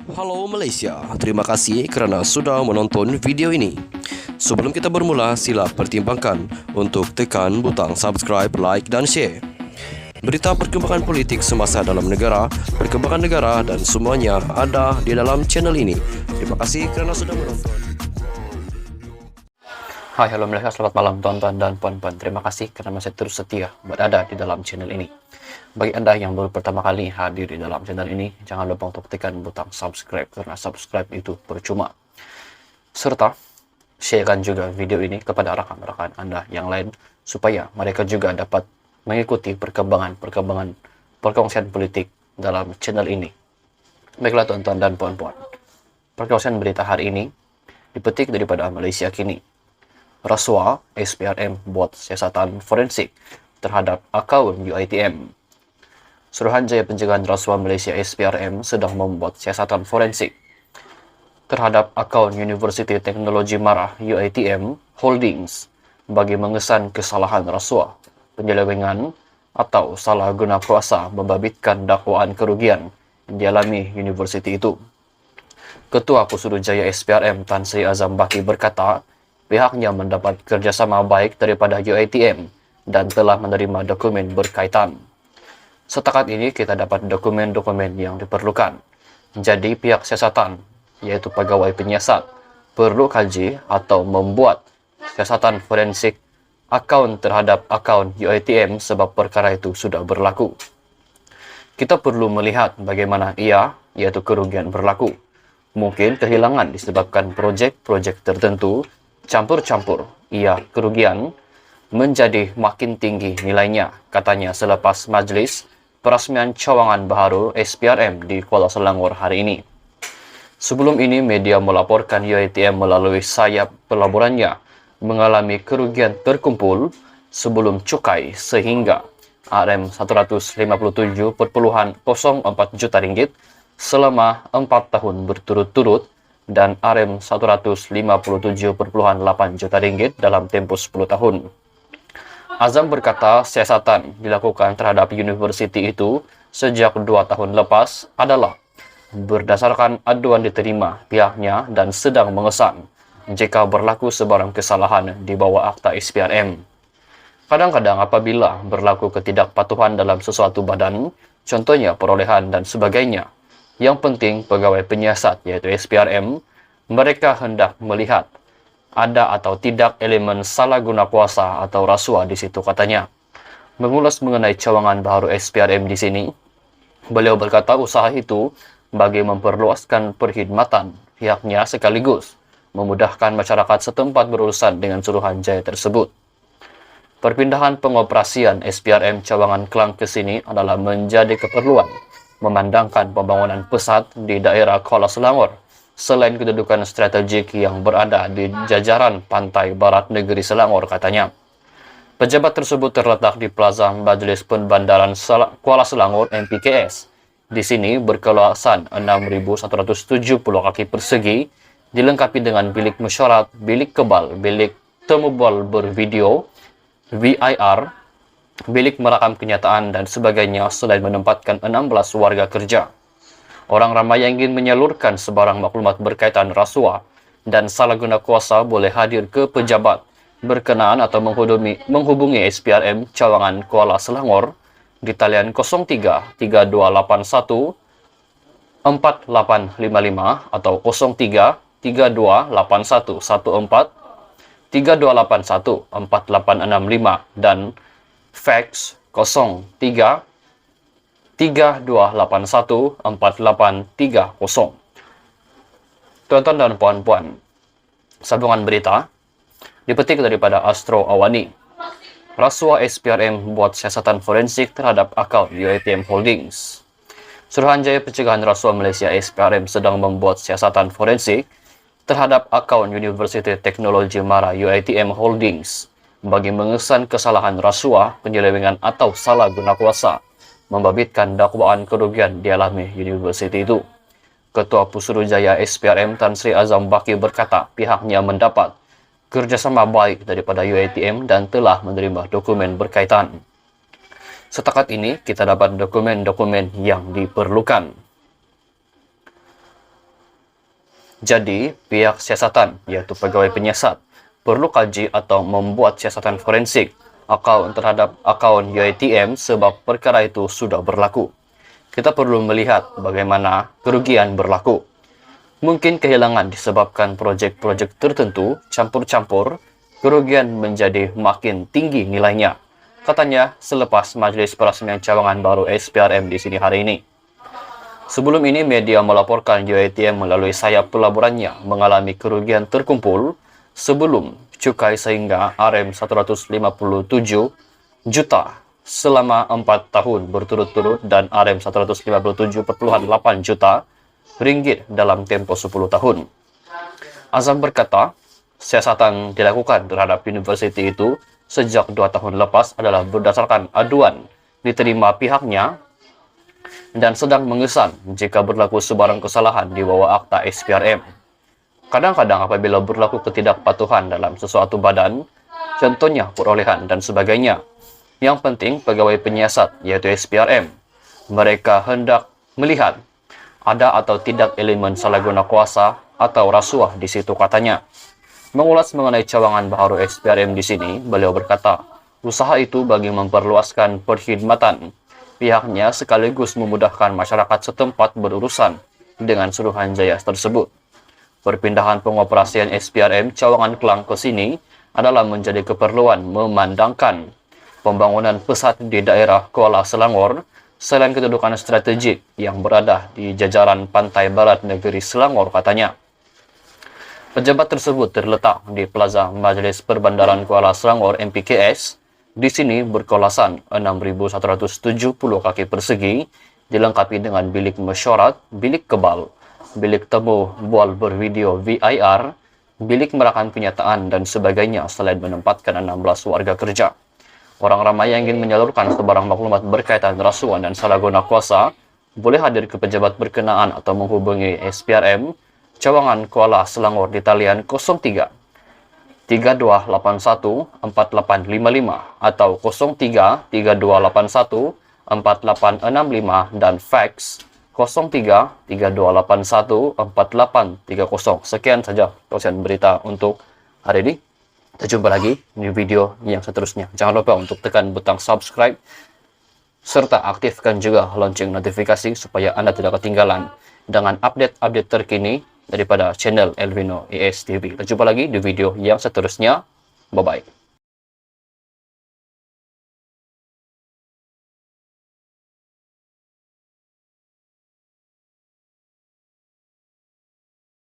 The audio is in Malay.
Halo Malaysia, terima kasih kerana sudah menonton video ini. Sebelum kita bermula, sila pertimbangkan untuk tekan butang subscribe, like dan share. Berita perkembangan politik semasa dalam negara, perkembangan negara dan semuanya ada di dalam channel ini. Terima kasih kerana sudah menonton. Hai, halo Malaysia, selamat malam tuan-tuan dan puan-puan. Terima kasih kerana masih terus setia berada di dalam channel ini. Bagi anda yang baru pertama kali hadir di dalam channel ini, jangan lupa untuk tekan butang subscribe karena subscribe itu percuma. Serta sharekan juga video ini kepada rakan-rakan anda yang lain supaya mereka juga dapat mengikuti perkembangan perkongsian politik dalam channel ini. Baiklah tuan-tuan dan puan-puan, perkongsian berita hari ini dipetik daripada Malaysia Kini. Rasuah SPRM buat siasatan forensik terhadap akaun UiTM. Suruhanjaya Pencegahan Rasuah Malaysia SPRM sedang membuat siasatan forensik terhadap akaun Universiti Teknologi Marah UiTM Holdings bagi mengesan kesalahan rasuah, penyelewengan atau salah guna kuasa membabitkan dakwaan kerugian yang dialami universiti itu. Ketua Pusurujaya SPRM Tan Sri Azam Baki berkata, pihaknya mendapat kerjasama baik daripada UiTM dan telah menerima dokumen berkaitan. Setakat ini kita dapat dokumen-dokumen yang diperlukan. Jadi pihak siasatan, yaitu pegawai penyiasat, perlu kaji atau membuat siasatan forensik akaun terhadap akaun UiTM sebab perkara itu sudah berlaku. Kita perlu melihat bagaimana ia, yaitu kerugian berlaku. Mungkin kehilangan disebabkan projek-projek tertentu, campur-campur, ia kerugian menjadi makin tinggi nilainya, katanya selepas majlis perasmian cawangan baharu SPRM di Kuala Selangor hari ini. Sebelum ini, media melaporkan UiTM melalui sayap pelaburannya mengalami kerugian terkumpul sebelum cukai sehingga RM157.04 juta ringgit selama 4 tahun berturut-turut dan RM157.8 juta ringgit dalam tempoh 10 tahun. Azam berkata siasatan dilakukan terhadap universiti itu sejak 2 tahun lepas adalah berdasarkan aduan diterima pihaknya dan sedang mengesan jika berlaku sebarang kesalahan di bawah akta SPRM. Kadang-kadang apabila berlaku ketidakpatuhan dalam sesuatu badan, contohnya perolehan dan sebagainya, yang penting pegawai penyiasat yaitu SPRM, mereka hendak melihat ada atau tidak elemen salah guna kuasa atau rasuah di situ, katanya. Mengulas mengenai cawangan baharu SPRM di sini, beliau berkata usaha itu bagi memperluaskan perkhidmatan pihaknya sekaligus memudahkan masyarakat setempat berurusan dengan Suruhanjaya tersebut. Perpindahan pengoperasian SPRM cawangan Klang ke sini adalah menjadi keperluan memandangkan pembangunan pesat di daerah Kuala Selangor selain kedudukan strategik yang berada di jajaran pantai barat negeri Selangor, katanya. Pejabat tersebut terletak di Plaza Majlis Penbandaran Kuala Selangor MPKS. Di sini berkeluasan 6.170 kaki persegi, dilengkapi dengan bilik mesyuarat, bilik kebal, bilik temubal bervideo, VIR, bilik merakam kenyataan dan sebagainya selain menempatkan 16 warga kerja. Orang ramai yang ingin menyalurkan sebarang maklumat berkaitan rasuah dan salah guna kuasa boleh hadir ke pejabat berkenaan atau menghubungi SPRM Cawangan Kuala Selangor di talian 03 3281 4855 atau 03 3281 14 3281 4865 dan fax 03 3281-4830. Tuan-tuan dan puan-puan, sambungan berita dipetik daripada Astro Awani. Rasuah SPRM buat siasatan forensik terhadap akaun UiTM Holdings. Suruhanjaya Pencegahan Rasuah Malaysia SPRM sedang membuat siasatan forensik terhadap akaun Universiti Teknologi Marah UiTM Holdings bagi mengesan kesalahan rasuah, penyelewengan atau salah guna kuasa membabitkan dakwaan kerugian dialami universiti itu. Ketua Pusurujaya SPRM Tan Sri Azam Baki berkata pihaknya mendapat kerjasama baik daripada UiTM dan telah menerima dokumen berkaitan. Setakat ini kita dapat dokumen-dokumen yang diperlukan. Jadi, pihak siasatan, yaitu pegawai penyiasat, perlu kaji atau membuat siasatan forensik akaun terhadap akaun UiTM sebab perkara itu sudah berlaku. Kita perlu melihat bagaimana kerugian berlaku. Mungkin kehilangan disebabkan proyek-proyek tertentu campur-campur, kerugian menjadi makin tinggi nilainya, katanya selepas Majelis Peresmian Cawangan Baru SPRM di sini hari ini. Sebelum ini, media melaporkan UiTM melalui sayap pelaburannya mengalami kerugian terkumpul sebelum cukai sehingga Rm157 juta selama 4 tahun berturut-turut dan Rm157,8 juta ringgit dalam tempo 10 tahun. Azam berkata, siasatan dilakukan terhadap universiti itu sejak 2 tahun lepas adalah berdasarkan aduan diterima pihaknya dan sedang mengesan jika berlaku sebarang kesalahan di bawah akta SPRM. Kadang-kadang apabila berlaku ketidakpatuhan dalam sesuatu badan, contohnya perolehan dan sebagainya, yang penting pegawai penyiasat yaitu SPRM, mereka hendak melihat ada atau tidak elemen salah guna kuasa atau rasuah di situ, katanya. Mengulas mengenai cawangan baru SPRM di sini, beliau berkata, usaha itu bagi memperluaskan perkhidmatan pihaknya sekaligus memudahkan masyarakat setempat berurusan dengan Suruhanjaya tersebut. Perpindahan pengoperasian SPRM Cawangan Klang ke sini adalah menjadi keperluan memandangkan pembangunan pesat di daerah Kuala Selangor selain kedudukan strategik yang berada di jajaran pantai barat negeri Selangor, katanya. Pejabat tersebut terletak di Plaza Majelis Perbandaran Kuala Selangor MPKS. Di sini berkolasan 6.170 kaki persegi, dilengkapi dengan bilik mesyuarat, bilik kebal, bilik temu bual bervideo VIR, bilik merakan kenyataan, dan sebagainya selain menempatkan 16 warga kerja. Orang ramai yang ingin menyalurkan sebarang maklumat berkaitan rasuah dan salah guna kuasa boleh hadir ke pejabat berkenaan atau menghubungi SPRM Cawangan Kuala Selangor di talian 03 3281 4855 atau 03 3281 4865 dan fax 03 3281 4830. Sekian saja tausiah berita untuk hari ini. Kita jumpa lagi di video yang seterusnya. Jangan lupa untuk tekan butang subscribe serta aktifkan juga lonceng notifikasi supaya Anda tidak ketinggalan dengan update-update terkini daripada channel Elvino ES TV. Kita jumpa lagi di video yang seterusnya. Bye-bye.